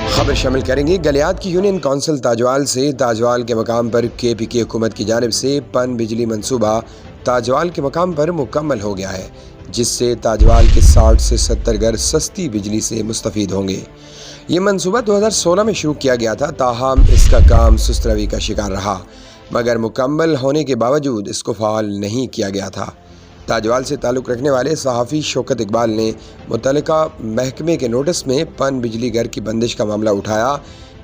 खबर शामिल करेंगे गलियात की यूनियन काउंसिल ताजवाल से ताजवाल के मकाम पर KPK हुकूमत की जानिब से पन बिजली मंसूबा ताजवाल के मकाम पर मुकम्मल हो गया है, जिससे ताजवाल के 60 से 70 घर सस्ती बिजली से मुस्तफ़ीद होंगे। ये मंसूबा 2016 में शुरू किया गया था, ताहम इसका काम सुस्त रवि का शिकार रहा, मगर मुकम्मल होने के बावजूद इसको फ़ाल नहीं किया गया था। ताजवाल से ताल्लुक़ रखने वाले सहाफ़ी शौकत इकबाल ने मुतल्लिका महकमे के नोटिस में पन बिजली घर की बंदिश का मामला उठाया।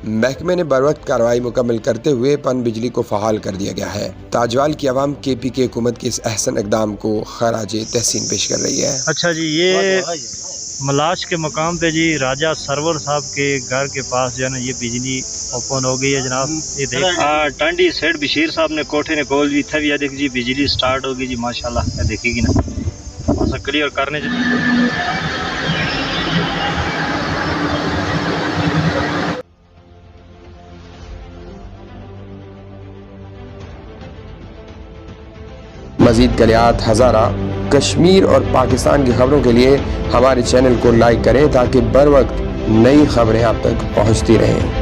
महकमे ने बरवक्त कार्रवाई मुकम्मल करते हुए पन बिजली को फ़हाल कर दिया गया है। ताजवाल की आवाम KPK हुकूमत के इस अहसन इक़दाम को खराज तहसीन पेश कर रही है। अच्छा जी, ये मलाश के मकाम पे जी राजा सरवर साहब के घर के पास जो है ना ये बिजली ओपन हो गई है जनाब। ये देख टांडी सेठ बशीर साहब ने कोठे ने कॉल भी था भी देख जी बिजली स्टार्ट होगी जी माशाल्लाह। देखेगी ना ऐसा क्लियर करने जी। मज़ीद गलियात, हज़ारा, कश्मीर और पाकिस्तान की खबरों के लिए हमारे चैनल को लाइक करें ताकि बर वक्त नई खबरें आप तक पहुँचती रहें।